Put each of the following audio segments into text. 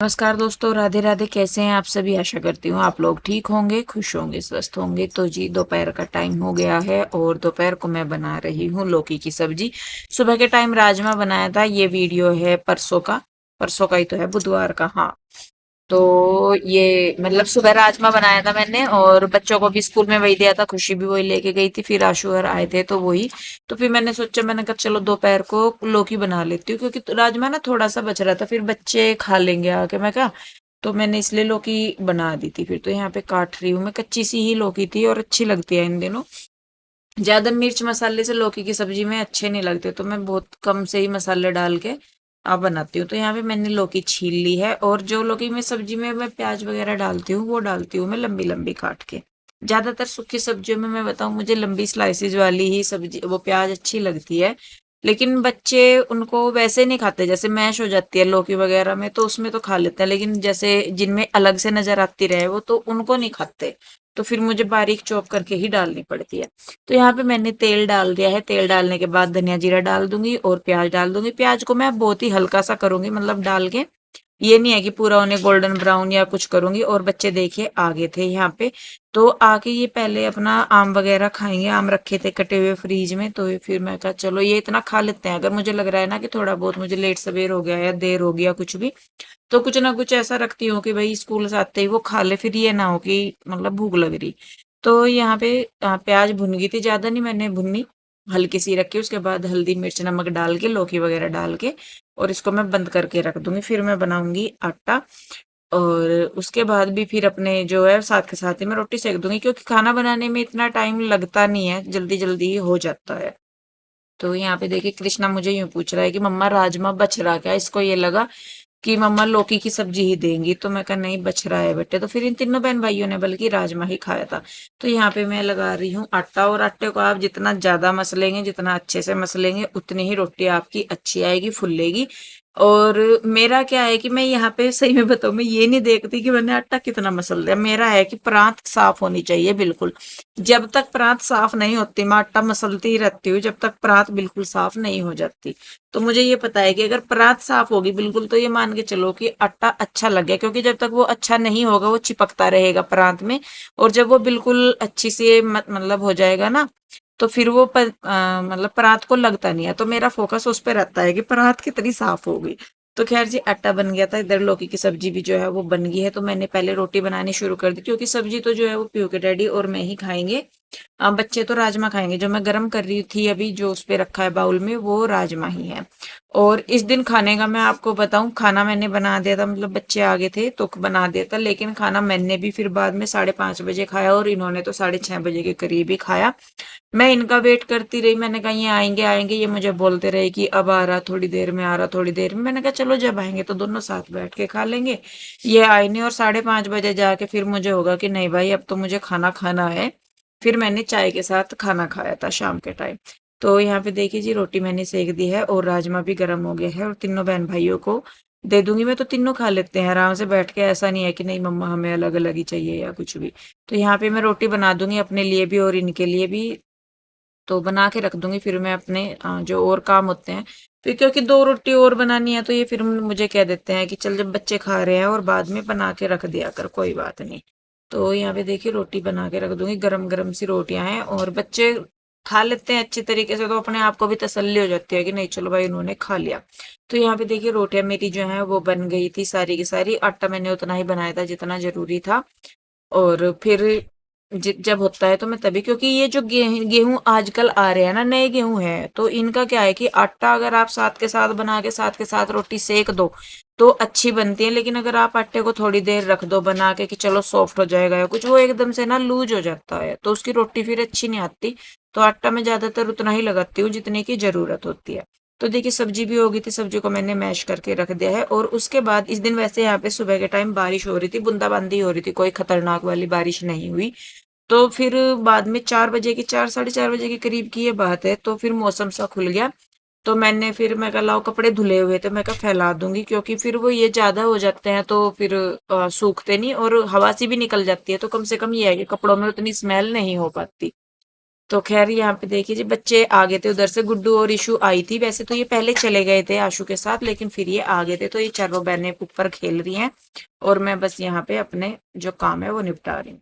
नमस्कार दोस्तों, राधे राधे। कैसे हैं आप सभी? आशा करती हूँ आप लोग ठीक होंगे, खुश होंगे, स्वस्थ होंगे। तो जी, दोपहर का टाइम हो गया है और दोपहर को मैं बना रही हूँ लौकी की सब्जी। सुबह के टाइम राजमा बनाया था। ये वीडियो है परसों का ही तो है, बुधवार का। हाँ, तो ये मतलब सुबह राजमा बनाया था मैंने और बच्चों को भी स्कूल में वही दिया था। खुशी भी वही लेके गई थी, फिर आशु और आए थे तो वही। तो फिर मैंने सोचा, मैंने कहा चलो दोपहर को लौकी बना लेती हूँ, क्योंकि राजमा ना थोड़ा सा बच रहा था, फिर बच्चे खा लेंगे आके, मैं कहा। तो मैंने इसलिए लौकी बना दी थी। फिर तो यहाँ पे काट रही हूँ मैं। कच्ची सी ही लौकी थी और अच्छी लगती है इन दिनों। ज्यादा मिर्च मसाले से लौकी की सब्जी में अच्छे नहीं लगते, तो मैं बहुत कम से ही मसाले डाल के आप बनाती हूँ। तो यहाँ पे मैंने लौकी छील ली है और जो लौकी में सब्जी में मैं प्याज वगैरह डालती हूँ वो डालती हूँ मैं लंबी लंबी काट के। ज्यादातर सूखी सब्जियों में मैं बताऊँ, मुझे लंबी स्लाइसेस वाली ही सब्जी वो प्याज अच्छी लगती है। लेकिन बच्चे उनको वैसे नहीं खाते, जैसे मैश हो जाती है लौकी वगैरह में तो उसमें तो खा लेते हैं, लेकिन जैसे जिनमें अलग से नजर आती रहे वो तो उनको नहीं खाते। तो फिर मुझे बारीक चॉप करके ही डालनी पड़ती है। तो यहाँ पे मैंने तेल डाल दिया है। तेल डालने के बाद धनिया जीरा डाल दूंगी और प्याज डाल दूंगी। प्याज को मैं बहुत ही हल्का सा करूंगी, मतलब डाल के ये नहीं है कि पूरा उन्हें गोल्डन ब्राउन या कुछ करूंगी। और बच्चे देखिए आगे थे यहाँ पे, तो आके ये पहले अपना आम वगैरह खाएंगे। आम रखे थे कटे हुए फ्रीज में, तो फिर मैं कहा चलो ये इतना खा लेते हैं। अगर मुझे लग रहा है ना कि थोड़ा बहुत मुझे लेट सवेर हो गया या देर हो गया कुछ भी, तो कुछ ना कुछ ऐसा रखती हूँ कि भाई स्कूल से आते ही वो खा ले, फिर ये ना हो कि मतलब भूख लग रही। तो यहाँ पे प्याज भुन गई थी, ज्यादा नहीं मैंने भुननी, हल्की सी रखी। उसके बाद हल्दी मिर्च नमक डाल के लौकी वगैरह डाल के और इसको मैं बंद करके रख दूंगी। फिर मैं बनाऊंगी आटा और उसके बाद भी फिर अपने जो है साथ के साथ ही मैं रोटी सेक दूंगी, क्योंकि खाना बनाने में इतना टाइम लगता नहीं है, जल्दी जल्दी ही हो जाता है। तो यहाँ पे देखिए कृष्णा मुझे यूं पूछ रहा है कि मम्मा राजमा बच रहा क्या? इसको ये लगा कि मम्मा लौकी की सब्जी ही देंगी, तो मैं कहा नहीं बच रहा है बेटे। तो फिर इन तीनों बहन भाइयों ने बल्कि राजमा ही खाया था। तो यहाँ पे मैं लगा रही हूँ आटा, और आटे को आप जितना ज्यादा मसलेंगे, जितना अच्छे से मसलेंगे, उतनी ही रोटी आपकी अच्छी आएगी, फुलेगी। और मेरा क्या है कि मैं यहाँ पे सही में बताऊँ, मैं ये नहीं देखती कि मैंने आटा कितना मसल दिया। मेरा है कि परात साफ होनी चाहिए बिल्कुल। जब तक परात साफ नहीं होती मैं आटा मसलती ही रहती हूँ, जब तक परात बिल्कुल साफ नहीं हो जाती। तो मुझे ये पता है कि अगर परात साफ होगी बिल्कुल, तो ये मान के चलो कि आटा अच्छा लग गया, क्योंकि जब तक वो अच्छा नहीं होगा वो चिपकता रहेगा परात में। और जब वो बिल्कुल अच्छी से मतलब हो जाएगा ना, तो फिर वो मतलब परात को लगता नहीं है। तो मेरा फोकस उस पर रहता है कि परात कितनी साफ हो गई। तो खैर जी, आटा बन गया था। इधर लौकी की सब्जी भी जो है वो बन गई है। तो मैंने पहले रोटी बनानी शुरू कर दी, क्योंकि सब्जी तो जो है वो पीयू के डैडी और मैं ही खाएंगे। बच्चे तो राजमा खाएंगे। जो मैं गर्म कर रही थी अभी, जो उस पे रखा है बाउल में, वो राजमा ही है। और इस दिन खाने का मैं आपको बताऊं, खाना मैंने बना दिया था, मतलब बच्चे आ गए थे तो बना दिया था, लेकिन खाना मैंने भी फिर बाद में 5:30 बजे खाया और इन्होंने तो 6:30 बजे के करीब ही खाया। मैं इनका वेट करती रही। मैंने कहा ये आएंगे आएंगे, ये मुझे बोलते रहे कि अब आ रहा, थोड़ी देर में आ रहा, थोड़ी देर में। मैंने कहा चलो जब आएंगे तो दोनों साथ बैठ के खा लेंगे। ये आए नहीं और 5:30 बजे जाके फिर मुझे होगा कि नहीं भाई अब तो मुझे खाना खाना है। फिर मैंने चाय के साथ खाना खाया था शाम के टाइम। तो यहाँ पे देखिए जी, रोटी मैंने सेक दी है और राजमा भी गर्म हो गया है, और तीनों बहन भाइयों को दे दूंगी मैं। तो तीनों खा लेते हैं आराम से बैठ के, ऐसा नहीं है कि नहीं मम्मा हमें अलग अलग ही चाहिए या कुछ भी। तो यहाँ पे मैं रोटी बना दूंगी अपने लिए भी और इनके लिए भी। तो बना के रख दूंगी, फिर मैं अपने जो और काम होते हैं, फिर क्योंकि 2 रोटी और बनानी है, तो ये फिर मुझे कह देते हैं कि चल जब बच्चे खा रहे हैं और बाद में बना के रख दिया कर, कोई बात नहीं। तो यहाँ पे देखिए रोटी बना के रख दूंगी, गरम गरम सी रोटियां हैं और बच्चे खा लेते हैं अच्छी तरीके से, तो अपने आप को भी तसल्ली हो जाती है कि नहीं चलो भाई उन्होंने खा लिया। तो यहाँ पे देखिए रोटियां मेरी जो है वो बन गई थी सारी की सारी। आटा मैंने उतना ही बनाया था जितना जरूरी था। और फिर जब होता है तो मैं तभी, क्योंकि ये जो गेहूं आजकल आ रहे हैं ना, नए गेहूं है, तो इनका क्या है कि आटा अगर आप साथ के साथ बना के साथ के साथ रोटी सेक दो तो अच्छी बनती है। लेकिन अगर आप आटे को थोड़ी देर रख दो बना के कि चलो सॉफ्ट हो जाएगा या कुछ, वो एकदम से ना लूज हो जाता है, तो उसकी रोटी फिर अच्छी नहीं आती। तो आटा मैं ज्यादातर उतना ही लगाती हूँ जितने की जरूरत होती है। तो देखिए सब्जी भी हो गई थी, सब्जी को मैंने मैश करके रख दिया है। और उसके बाद इस दिन वैसे यहाँ पे सुबह के टाइम बारिश हो रही थी, बूंदाबांदी हो रही थी, कोई खतरनाक वाली बारिश नहीं हुई। तो फिर बाद में 4 बजे की, 4 साढ़े 4 बजे के करीब की ये बात है, तो फिर मौसम सा खुल गया। तो मैंने फिर मैं कहा लाओ कपड़े धुले हुए थे, मैं कहा फैला दूंगी, क्योंकि फिर वो ये ज्यादा हो जाते हैं तो फिर सूखते नहीं और हवा सी भी निकल जाती है, तो कम से कम ये है कि कपड़ों में उतनी स्मेल नहीं हो पाती। तो खैर यहाँ पे देखिए जी बच्चे आ गए थे उधर से, गुड्डू और इशू आई थी। वैसे तो ये पहले चले गए थे आशु के साथ, लेकिन फिर ये आ गए थे, तो ये चारों बहनें ऊपर खेल रही हैं और मैं बस यहाँ पे अपने जो काम है वो निपटा रही हूँ।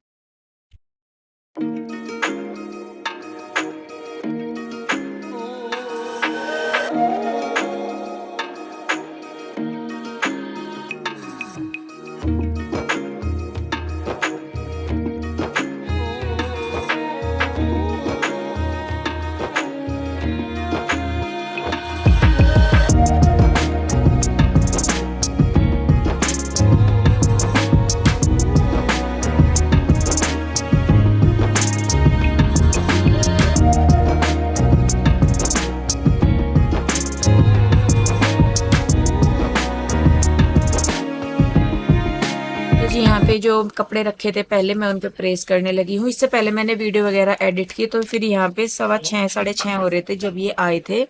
तो जी यहाँ पे जो कपड़े रखे थे पहले मैं उन पे प्रेस करने लगी हूँ। इससे पहले मैंने वीडियो वगैरह एडिट की, तो फिर यहाँ पे 6:15 6:30 हो रहे थे जब ये आए थे।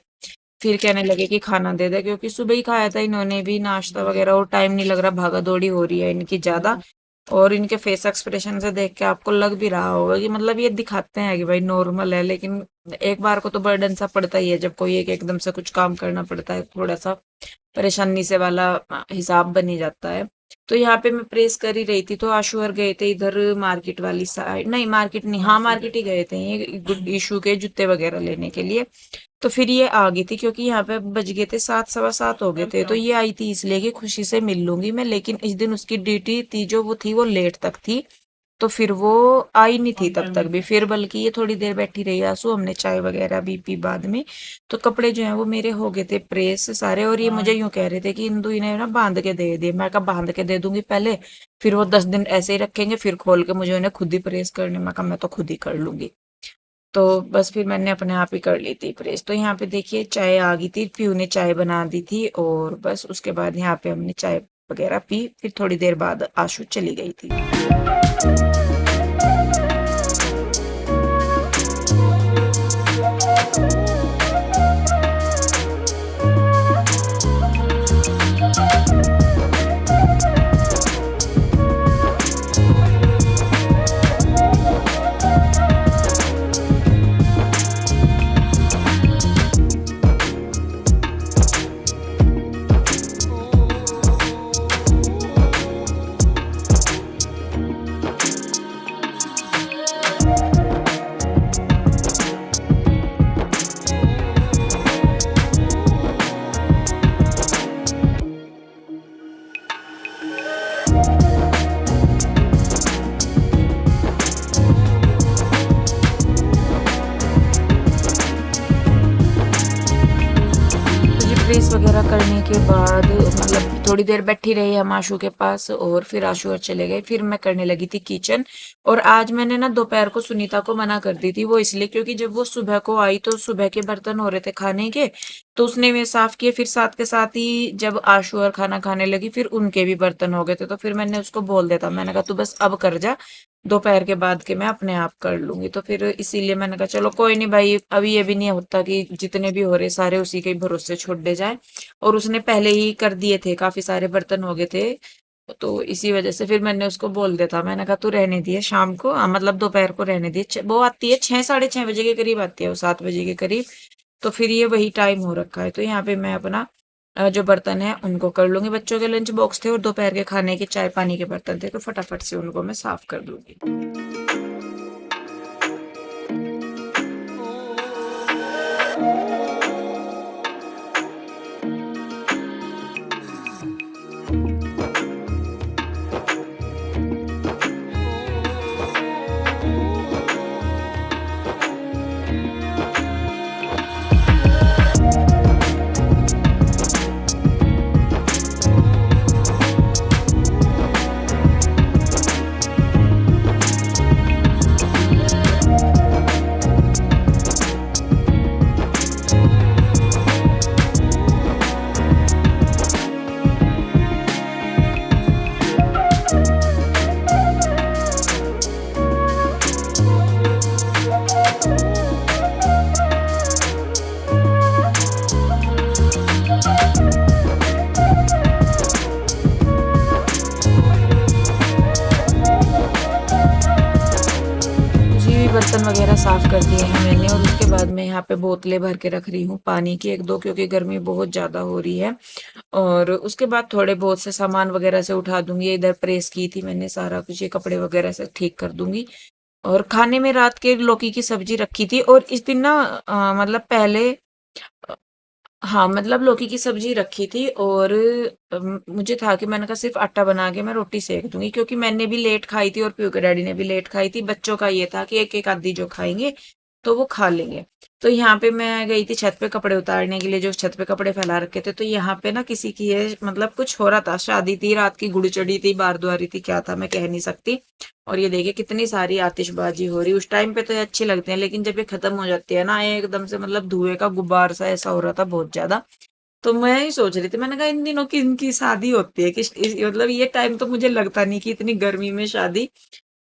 फिर कहने लगे कि खाना दे दे, क्योंकि सुबह ही खाया था इन्होंने भी नाश्ता वगैरह, और टाइम नहीं लग रहा, भागा दौड़ी हो रही है इनकी ज्यादा। और इनके फेस एक्सप्रेशन से देख के आपको लग भी रहा होगा कि मतलब ये दिखाते हैं कि भाई नॉर्मल है, लेकिन एक बार को तो बर्डन सा पड़ता ही है जब कोई एक एकदम से कुछ काम करना पड़ता है, थोड़ा सा परेशानी से वाला हिसाब बन ही जाता है। तो यहाँ पे मैं प्रेस कर ही रही थी, तो आशु और गए थे इधर मार्केट वाली साइड, नहीं मार्केट नहीं, हाँ मार्केट ही गए थे ये इशू के जूते वगैरह लेने के लिए। तो फिर ये आ गई थी, क्योंकि यहाँ पे बज गए थे 7 7:15 हो गए थे, तो ये आई थी इसलिए कि खुशी से मिल लूंगी मैं। लेकिन इस दिन उसकी ड्यूटी थी जो वो थी वो लेट तक थी, तो फिर वो आई नहीं थी तब तक भी। फिर बल्कि ये थोड़ी देर बैठी रही आंसू, हमने चाय वगैरह भी पी बाद में। तो कपड़े जो है वो मेरे हो गए थे प्रेस सारे, और ये मुझे यूं कह रहे थे कि इंदु इन्हें ना बांध के दे दे। मैं कहा बांध के दे दूंगी पहले, फिर वो 10 दिन ऐसे ही रखेंगे, फिर खोल के मुझे उन्हें खुद ही प्रेस करने। मैं कहा मैं तो खुद ही कर लूंगी। तो बस फिर मैंने अपने आप ही कर ली थी प्रेस। तो यहाँ पे देखिए चाय आ गई थी, पीयू ने चाय बना दी थी, और बस उसके बाद यहाँ पे हमने चाय वगैरह पी। फिर थोड़ी देर बाद आशु चली गई थी। प्रेस वगैरह करने के बाद मतलब थोड़ी देर बैठी रही हम आशु के पास, और फिर आशु और चले गए। फिर मैं करने लगी थी किचन। और आज मैंने ना दोपहर को सुनीता को मना कर दी थी, वो इसलिए क्योंकि जब वो सुबह को आई तो सुबह के बर्तन हो रहे थे खाने के, तो उसने वे साफ किए। फिर साथ के साथ ही जब आशु और खाना खाने लगी फिर उनके भी बर्तन हो गए थे, तो फिर मैंने उसको बोल देता, मैंने कहा तू बस अब कर जा, दोपहर के बाद के मैं अपने आप कर लूंगी। तो फिर इसीलिए मैंने कहा चलो कोई नहीं भाई, अभी ये भी नहीं होता कि जितने भी हो रहे सारे उसी के भरोसे छोड़ दे जाए। और उसने पहले ही कर दिए थे, काफी सारे बर्तन हो गए थे, तो इसी वजह से फिर मैंने उसको बोल दिया था, मैंने कहा तू रहने दिए शाम को, मतलब दोपहर को रहने दिए। वो आती है 6 6:30 बजे के करीब आती है, वो 7 बजे के करीब। तो फिर ये वही टाइम हो रखा है। तो यहाँ पे मैं अपना जो बर्तन है उनको कर लूंगी। बच्चों के लंच बॉक्स थे और दोपहर के खाने के चाय पानी के बर्तन थे, तो फटाफट से उनको मैं साफ कर दूंगी। वगैरह साफ कर दिए हैं मैंने और उसके बाद मैं यहाँ पे बोतलें भर के रख रही हूँ पानी की 1-2 क्योंकि गर्मी बहुत ज़्यादा हो रही है। और उसके बाद थोड़े बहुत से सामान वगैरह से उठा दूंगी। इधर प्रेस की थी मैंने सारा कुछ, ये कपड़े वगैरह से ठीक कर दूंगी। और खाने में रात के लौकी की सब्जी रखी थी और इस दिन ना मतलब पहले हाँ, मतलब लौकी की सब्जी रखी थी और मुझे था कि मैंने कहा सिर्फ आटा बना के मैं रोटी सेक दूंगी क्योंकि मैंने भी लेट खाई थी और पीयू के डैडी ने भी लेट खाई थी। बच्चों का ये था कि एक एक आधी जो खाएंगे तो वो खा लेंगे। तो यहाँ पे मैं गई थी छत पे कपड़े उतारने के लिए, जो छत पे कपड़े फैला रखे थे। तो यहाँ पे ना किसी की ये मतलब कुछ हो रहा था, शादी थी, रात की गुड़ी चढ़ी थी, बारदुआरी थी, क्या था मैं कह नहीं सकती। और ये देखिए कितनी सारी आतिशबाजी हो रही। उस टाइम पे तो ये अच्छी लगती है लेकिन जब ये खत्म हो जाती है ना, ये एकदम से मतलब धुएं का गुब्बार सा ऐसा हो रहा था बहुत ज्यादा। तो मैं ही सोच रही थी, मैंने कहा इन दिनों की इनकी शादी होती है कि मतलब ये टाइम तो मुझे लगता नहीं कि इतनी गर्मी में शादी।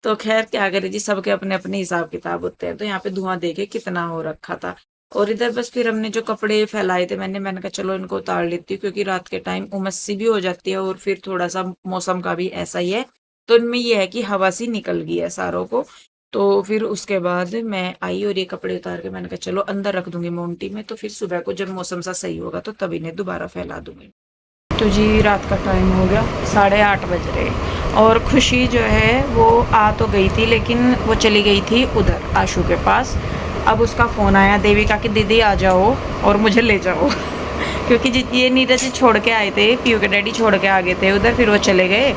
तो खैर क्या करे जी, सबके अपने अपने हिसाब किताब होते हैं। तो यहाँ पे धुआं देखे कितना हो रखा था। और इधर बस फिर हमने जो कपड़े फैलाए थे मैंने कहा चलो इनको उतार लेती हूँ क्योंकि रात के टाइम उमस सी भी हो जाती है और फिर थोड़ा सा मौसम का भी ऐसा ही है। तो इनमें ये है कि हवा सी निकल गई है सारों को। तो फिर उसके बाद मैं आई और ये कपड़े उतार के मैंने कहा चलो अंदर रख दूंगी मोन्टी में, तो फिर सुबह को जब मौसम सा सही होगा तो तब इन्हें दोबारा फैला दूंगी। तो जी रात का टाइम हो गया, 8:30 बज रहे। और खुशी जो है वो आ तो गई थी लेकिन वो चली गई थी उधर आशु के पास। अब उसका फ़ोन आया देविका की, दीदी आ जाओ और मुझे ले जाओ क्योंकि ये नीरज जी छोड़ के आए थे, पीयू के डैडी छोड़ के आ गए थे उधर, फिर वो चले गए।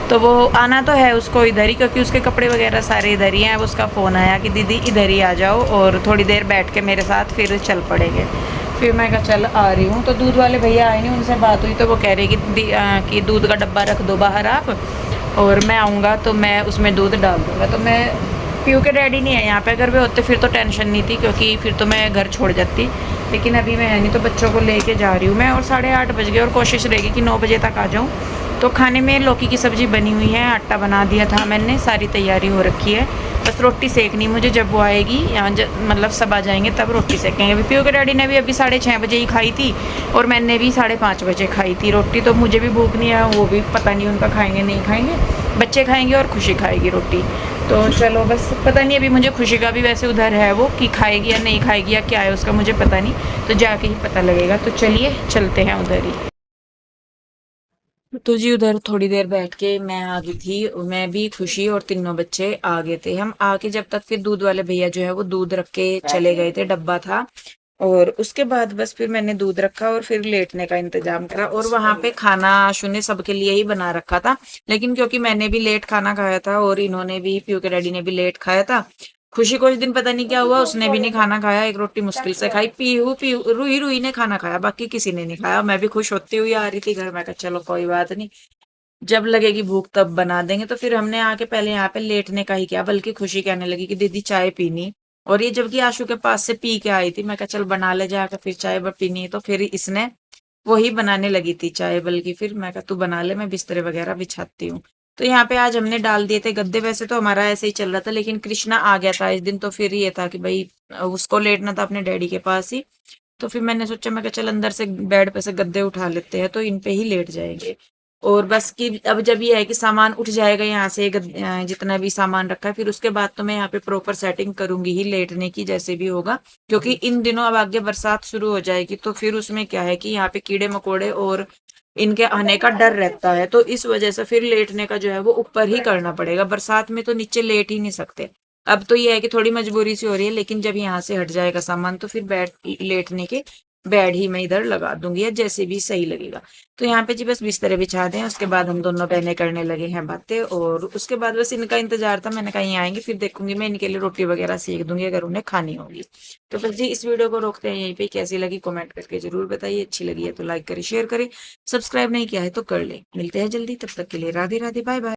तो वो आना तो है उसको इधर ही क्योंकि उसके कपड़े वगैरह सारे इधर ही हैं। अब उसका फ़ोन आया कि दीदी इधर ही आ जाओ और थोड़ी देर बैठ के मेरे साथ फिर चल पड़ेंगे। फिर मैं कहा चल आ रही हूँ। तो दूध वाले भैया आए नहीं, उनसे बात हुई तो वो कह रहे कि दूध का डब्बा रख दो बाहर आप, और मैं आऊँगा तो मैं उसमें दूध डाल दूँगा। तो मैं पीयू के डैडी नहीं है यहाँ पे, अगर वे होते फिर तो टेंशन नहीं थी क्योंकि फिर तो मैं घर छोड़ जाती। लेकिन अभी मैं है नहीं तो बच्चों को लेके जा रही हूँ मैं, और 8:30 बज गए और कोशिश रहेगी कि 9 बजे तक आ जाऊँ। तो खाने में लौकी की सब्ज़ी बनी हुई है, आटा बना दिया था मैंने, सारी तैयारी हो रखी है। बस रोटी सेकनी मुझे, जब वो आएगी यहाँ मतलब सब आ जाएंगे तब रोटी सेकेंगे। अभी पीयू के डैडी ने भी अभी 6:30 बजे ही खाई थी और मैंने भी 5:30 बजे खाई थी रोटी। तो मुझे भी भूख नहीं है, वो भी पता नहीं उनका खाएंगे नहीं खाएंगे। बच्चे खाएंगे और खुशी खाएगी रोटी। तो चलो बस, पता नहीं अभी मुझे खुशी का भी वैसे उधर है वो कि खाएगी या नहीं खाएगी या क्या है उसका मुझे पता नहीं, तो जाके ही पता लगेगा। तो चलिए चलते हैं उधर ही। तो जी उधर थोड़ी देर बैठ के मैं आ गई थी, मैं भी खुशी और तीनों बच्चे आ गए थे। हम आके जब तक फिर दूध वाले भैया जो है वो दूध रख के चले गए थे, डब्बा था। और उसके बाद बस फिर मैंने दूध रखा और फिर लेटने का इंतजाम करा। और वहां पे खाना आशु ने सबके लिए ही बना रखा था, लेकिन क्योंकि मैंने भी लेट खाना खाया था और इन्होंने भी, पीयू के डैडी ने भी लेट खाया था। खुशी को इस दिन पता नहीं क्या हुआ, उसने भी नहीं खाना खाया, एक रोटी मुश्किल से खाई। पीहू पीहू रूही रूही ने खाना खाया, बाकी किसी ने नहीं खाया। मैं भी खुश होती हुई आ रही थी घर, मैं कहा चलो कोई बात नहीं, जब लगेगी भूख तब बना देंगे। तो फिर हमने आके पहले यहाँ पे लेटने का ही किया, बल्कि खुशी कहने लगी कि दीदी चाय पीनी। और ये जबकि आशु के पास से पी के आई थी, मैं कहा चल बना ले जाकर, फिर चाय पीनी है। तो फिर इसने वही बनाने लगी थी चाय, बल्कि फिर मैं कहा तू बना ले, मैं बिस्तर वगैरह बिछाती हूँ। तो यहाँ पे आज हमने डाल दिए थे गद्दे, वैसे तो हमारा ऐसे ही चल रहा था लेकिन कृष्णा आ गया था इस दिन, तो फिर ये था कि भाई उसको लेटना था अपने डैडी के पास ही। तो फिर मैंने सोचा, मैं कहा चल अंदर से बेड पे से गद्दे उठा लेते हैं तो इन पे ही लेट जाएंगे। और बस कि अब जब ये है कि सामान उठ जाएगा यहाँ से, जितना भी सामान रखा है, फिर उसके बाद तो मैं यहाँ पे प्रॉपर सेटिंग करूंगी ही लेटने की, जैसे भी होगा। क्योंकि इन दिनों अब आगे बरसात शुरू हो जाएगी तो फिर उसमें क्या है कि यहाँ पे कीड़े मकोड़े और इनके आने का डर रहता है। तो इस वजह से फिर लेटने का जो है वो ऊपर ही करना पड़ेगा, बरसात में तो नीचे लेट ही नहीं सकते। अब तो ये है कि थोड़ी मजबूरी सी हो रही है, लेकिन जब यहाँ से हट जाएगा सामान तो फिर लेटने के बेड ही मैं इधर लगा दूंगी या जैसे भी सही लगेगा। तो यहाँ पे जी बस बिस्तर बिछा दें, उसके बाद हम दोनों बहनें करने लगे हैं बातें। और उसके बाद बस इनका इंतजार था, मैंने कहीं आएंगे फिर देखूंगी मैं इनके लिए रोटी वगैरह सेक दूंगी अगर उन्हें खानी होगी। तो बस जी इस वीडियो को रोकते हैं यहीं पे। कैसी लगी कमेंट करके जरूर बताइए, अच्छी लगी है तो लाइक करें, शेयर करें, सब्सक्राइब नहीं किया है तो कर ले। मिलते हैं जल्दी, तब तक के लिए राधे राधे, बाय बाय।